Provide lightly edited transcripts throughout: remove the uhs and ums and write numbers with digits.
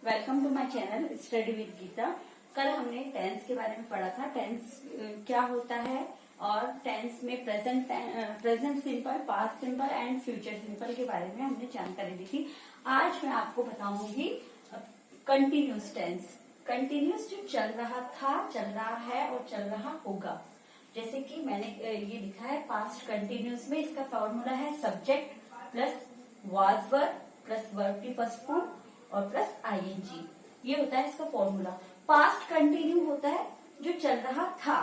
Welcome to my channel study with Geeta. कल हमने tense के बारे में पढ़ा था। टेंस क्या होता है और टेंस में present simple, past simple and future simple के बारे में हमने जानकारी दी थी। आज मैं आपको बताऊंगी कंटिन्यूस टेंस। कंटिन्यूस जो चल रहा था, चल रहा है और चल रहा होगा। जैसे कि मैंने ये लिखा है पास्ट कंटिन्यूस में इसका फॉर्मूला है subject plus was verb plus verb की फर्स्ट फॉर्म और प्लस आईएनजी। ये होता है इसका फॉर्मूला। पास्ट कंटिन्यू होता है जो चल रहा था,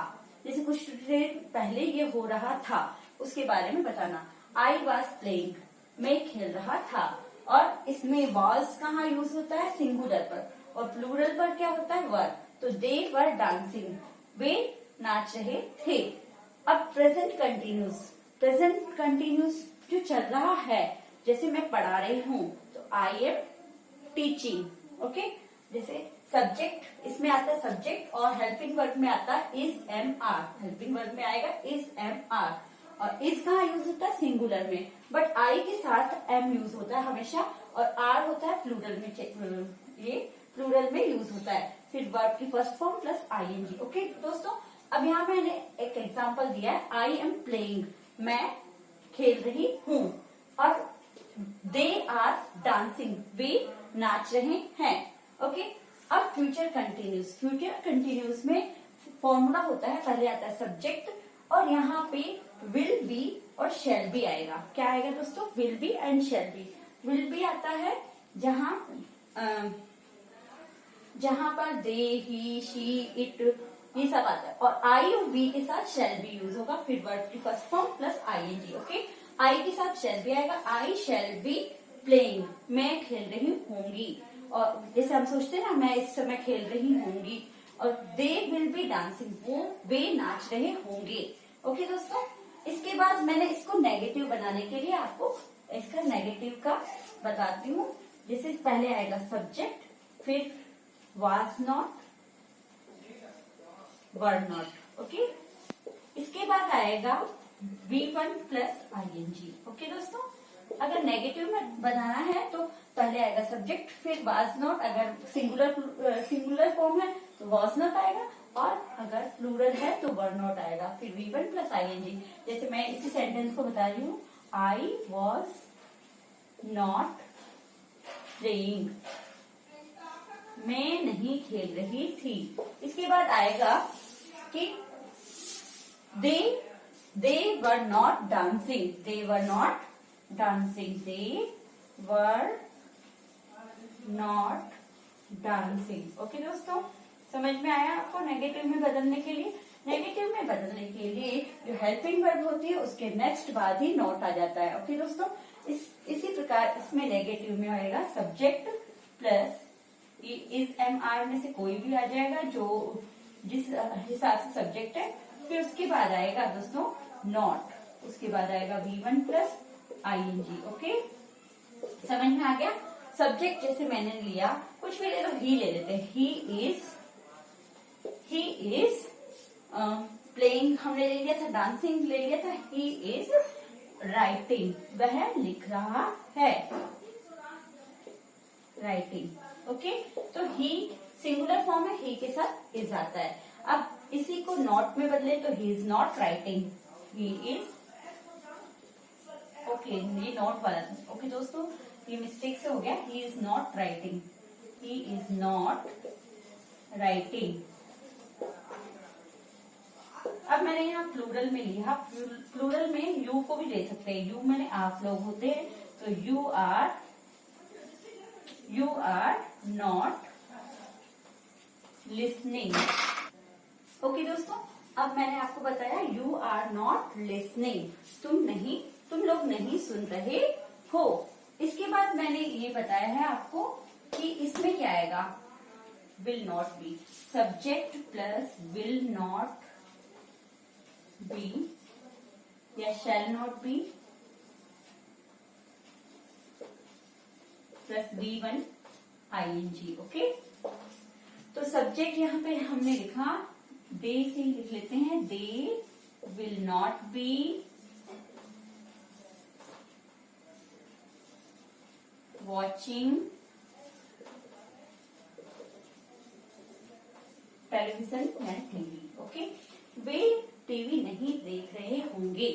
जैसे कुछ देर पहले ये हो रहा था, उसके बारे में बताना। आई वॉज प्लेइंग, मैं खेल रहा था। और इसमें वॉज कहाँ यूज होता है? सिंगुलर पर। और प्लूरल पर क्या होता है? वर। तो दे वर डांसिंग, वे नाच रहे थे। अब प्रेजेंट कंटिन्यूस, प्रेजेंट कंटिन्यूस जो चल रहा है, जैसे मैं पढ़ा रही हूँ तो आई एम टीचिंग। ओके, जैसे सब्जेक्ट इसमें आता है सब्जेक्ट और हेल्पिंग वर्ब में आता है is am are. Helping verb में आएगा इज एम आर और इज कहाँ यूज होता है? सिंगुलर में। बट आई के साथ एम यूज होता है हमेशा और आर होता है प्लूरल में। ये प्लूरल में यूज होता है। फिर वर्ब की first form plus ING. Okay दोस्तों, अब यहाँ मैंने एक एग्जाम्पल दिया है, आई एम प्लेइंग, मैं खेल रही हूँ। और दे आर डांसिंग, वे नाच रहे हैं। ओके, अब फ्यूचर कंटिन्यूस। फ्यूचर कंटिन्यूस में फॉर्मूला होता है, पहले आता है सब्जेक्ट और यहाँ पे विल बी और शेल बी आएगा। क्या आएगा दोस्तों? Will be and shall be. Will be आता है जहां पर दे, ही, शी, इट, ये सब आता है। और आई और वी के साथ शेल बी यूज होगा। फिर वर्ब की first form plus ING. Okay, I के साथ शेल बी आएगा। आई शेल बी प्लेइंग, मैं खेल रही होंगी। और जैसे हम सोचते हैं ना, मैं इस समय खेल रही होंगी। और दे विल बी डांसिंग, वे नाच रहे होंगे। ओके दोस्तों, इसके बाद मैंने इसको नेगेटिव बनाने के लिए आपको इसका नेगेटिव का बताती हूँ। जैसे पहले आएगा सब्जेक्ट, फिर was not, were not. Okay, इसके बाद आएगा V1 प्लस आईएनजी। ओके दोस्तों, अगर नेगेटिव में बनाना है तो पहले आएगा सब्जेक्ट, फिर वाज नॉट। अगर सिंगुलर फॉर्म है तो वाज नॉट आएगा और अगर प्लूरल है तो वर नॉट आएगा। फिर V1 प्लस आईएनजी। जैसे मैं इसी सेंटेंस को बता रही हूँ, आई वॉज नॉट प्लेइंग, मैं नहीं खेल रही थी। इसके बाद आएगा कि they were not dancing, they were not dancing, they were not dancing। Okay दोस्तों, समझ में आया आपको? नेगेटिव में बदलने के लिए, नेगेटिव में बदलने के लिए जो हेल्पिंग वर्ब होती है उसके नेक्स्ट बाद ही नॉट आ जाता है। ओके दोस्तों, इसी प्रकार इसमें नेगेटिव में आएगा subject plus is am are में से कोई भी आ जाएगा जो जिस हिसाब से सब्जेक्ट है। फिर उसके बाद आएगा दोस्तों नॉट, उसके बाद आएगा V1 प्लस आईएनजी। ओके, समझ में आ गया? सब्जेक्ट जैसे मैंने लिया, कुछ भी ले लो, ही ले लेते हैं। ही इज प्लेइंग हमने ले लिया था, डांसिंग ले लिया था। ही इज राइटिंग, वह लिख रहा है, राइटिंग। ओके, तो ही सिंगुलर फॉर्म है, ही के साथ इज आता है। अब इसी को नॉट में बदले तो he is not writing, he is. Okay, ये नॉट वाला था। ओके दोस्तों, ये मिस्टेक से हो गया। He is not writing, he is not writing. अब मैंने यहाँ प्लूरल में लिया, प्लूरल में यू को भी ले सकते हैं। यू मैंने आप लोग होते हैं, तो you are not listening. Okay दोस्तों, अब मैंने आपको बताया यू आर नॉट लिसनिंग, तुम लोग नहीं सुन रहे हो। इसके बाद मैंने ये बताया है आपको कि इसमें क्या आएगा? Will not be, subject plus will not be या shall not be plus V1 ING. Okay, तो सब्जेक्ट यहाँ पे हमने लिखा, दे से ही लिख लेते हैं, they will not be watching television and TV. Okay, way TV नहीं देख रहे होंगे।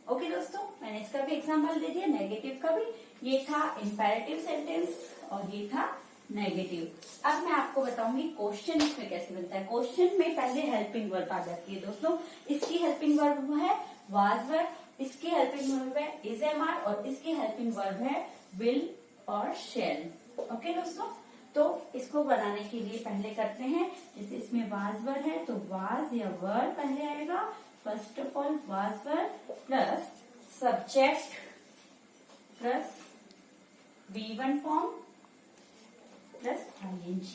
ओके दोस्तों, मैंने इसका भी एग्जांपल दे दिया, नेगेटिव का भी। ये था इंपेरेटिव सेंटेंस और ये था नेगेटिव। अब मैं आपको बताऊंगी क्वेश्चन इसमें कैसे बनता है। क्वेश्चन में पहले हेल्पिंग वर्ब आ जाती है दोस्तों। इसकी हेल्पिंग वर्ब है वाज वर्ब, इसकी हेल्पिंग वर्ब है इज एम आर, और इसकी हेल्पिंग वर्ब है विल और शेल। ओके दोस्तों, तो इसको बनाने के लिए पहले करते हैं, जैसे इसमें वाज वर्ब है तो वाज या वर्ब पहले आएगा। First of all was verb plus subject plus V1 form plus ING,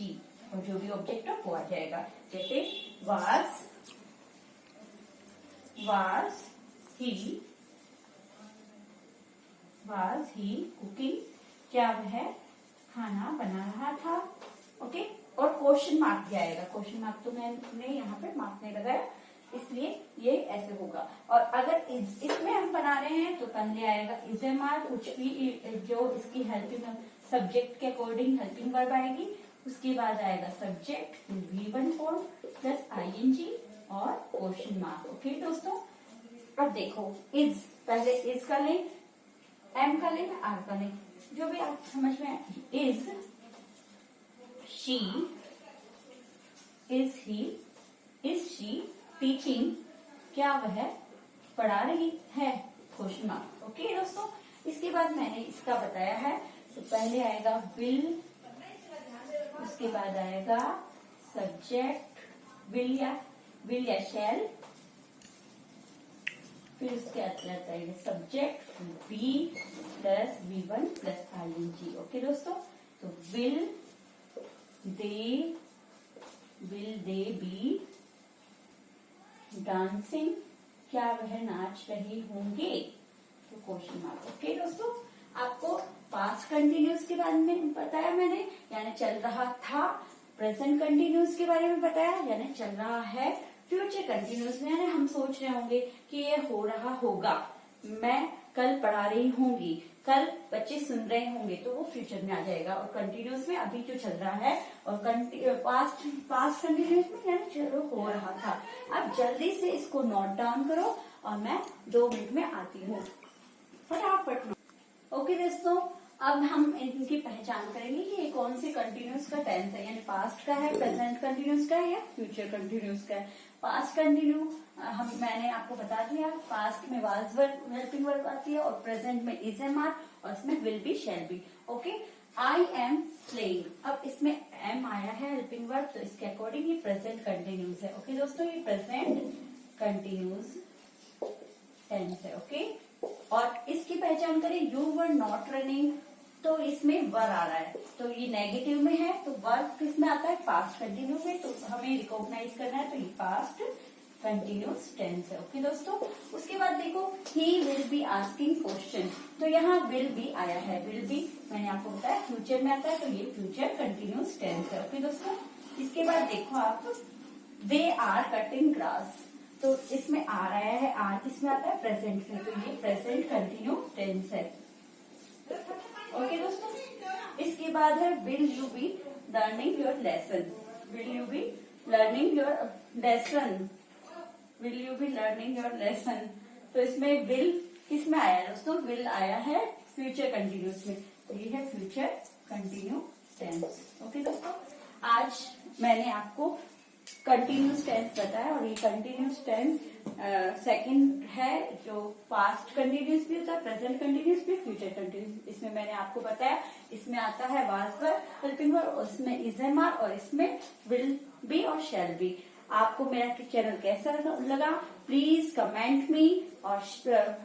और जो भी ऑब्जेक्ट हो वो आ जाएगा। जैसे वाज ही कुकिंग, क्या वह खाना बना रहा था। ओके, और क्वेश्चन मार्क भी आएगा। क्वेश्चन मार्क तो मैंने यहाँ पे मार्क नहीं लगाया, इसलिए ये ऐसे होगा। और अगर इसमें हम बना रहे हैं तो पहले आएगा इज एम आर, कुछ भी जो इसकी हेल्पिंग सब्जेक्ट के अकॉर्डिंग हेल्पिंग वर्ब आएगी। उसके बाद आएगा सब्जेक्ट, फिर V1 फॉर्म प्लस ING और क्वेश्चन मार्क। ओके दोस्तों, अब देखो इज, पहले इज का लें, एम का लें, आर का लें, जो भी आप समझ में। Is she, is he, is she teaching, क्या वह पढ़ा रही है, क्वेश्चन मार्क। ओके दोस्तों, इसके बाद मैंने इसका बताया है, तो पहले आएगा विल, उसके बाद आएगा सब्जेक्ट विल या शेल, फिर उसके अंदर आएगा subject be plus V1 plus ING। Okay दोस्तों, तो विल दे बी डांसिंग, क्या वह नाच रहे होंगे, तो क्वेश्चन मार्क। ओके दोस्तों, आपको पास्ट कंटिन्यूस के बारे में बताया मैंने, यानी चल रहा था। प्रेजेंट कंटिन्यूस के बारे में बताया, यानी चल रहा है। फ्यूचर कंटिन्यूस में यानी हम सोच रहे होंगे कि ये हो रहा होगा। मैं कल पढ़ा रही होंगी, कल बच्चे सुन रहे होंगे, तो वो फ्यूचर में आ जाएगा। और कंटिन्यूस में अभी जो चल रहा है, और पास्ट कंटिन्यूस में यानी चलो हो रहा था। अब जल्दी से इसको नोट डाउन करो और मैं 2 मिनट में आती हूँ, फटाफट। ओके दोस्तों, अब हम इनकी पहचान करेंगे कि ये कौन से कंटिन्यूस का टेंस है, यानी पास्ट का है, प्रेजेंट कंटिन्यूस का है या फ्यूचर कंटिन्यूस का है। पास्ट कंटिन्यू मैंने आपको बता दिया, पास्ट में वाज वर्ब हेल्पिंग वर्ब आती है, और प्रेजेंट में इज एम आर, और इसमें will be shall be. Okay, I am playing, अब इसमें एम आया है हेल्पिंग वर्ब, तो इसके अकॉर्डिंग ये प्रेजेंट कंटिन्यूस है। ओके दोस्तों, ये प्रेजेंट कंटिन्यूस टेंस है। ओके, और इसकी पहचान करें, यू वर नॉट रनिंग, तो इसमें वर आ रहा है, तो ये नेगेटिव में है, तो वर्ब किस में आता है, पास्ट कंटिन्यू में, तो हमें रिकॉग्नाइज करना है, तो ये पास्ट कंटिन्यूस टेंस है। ओके दोस्तों, उसके बाद देखो he will be asking question, तो यहाँ विल बी आया है। विल बी मैंने आपको बताया फ्यूचर में आता है, तो ये फ्यूचर कंटिन्यूस टेंस है। ओके दोस्तों, इसके बाद देखो आप, दे आर कटिंग ग्रास, तो इसमें आर आया है, आर किसमें आता है, प्रेजेंट में, तो ये प्रेजेंट कंटिन्यू टेंस है। ओके दोस्तों, इसके बाद है will you be learning your lesson, will you be learning your lesson, will you be learning your lesson, तो इसमें विल किसमें आया है दोस्तों, विल आया है फ्यूचर कंटिन्यूस में, तो ये है फ्यूचर कंटिन्यू टेंस। ओके दोस्तों, आज मैंने आपको कंटिन्यूस टेंस बताया, और ये कंटिन्यूस टेंस सेकंड है, जो पास्ट कंटिन्यूस भी होता है, प्रेजेंट कंटिन्यूस भी, फ्यूचर कंटिन्यूस। इसमें मैंने आपको बताया, इसमें आता है वाज वर्ब हेल्पिंग वर्ब, और इसमें इज एम आर, और इसमें विल बी और शैल बी। आपको मेरा चैनल कैसा लगा, प्लीज कमेंट मी, और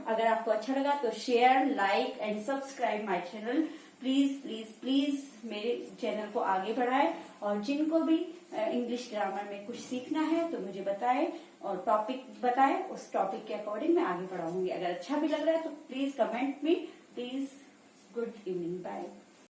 अगर आपको अच्छा लगा तो share, like and subscribe my channel. Please please please मेरे चैनल को आगे बढ़ाएं, और जिनको भी इंग्लिश ग्रामर में कुछ सीखना है तो मुझे बताएं, और टॉपिक बताएं, उस टॉपिक के अकॉर्डिंग मैं आगे बढ़ाऊंगी। अगर अच्छा भी लग रहा है तो please comment me. Please, good evening, bye.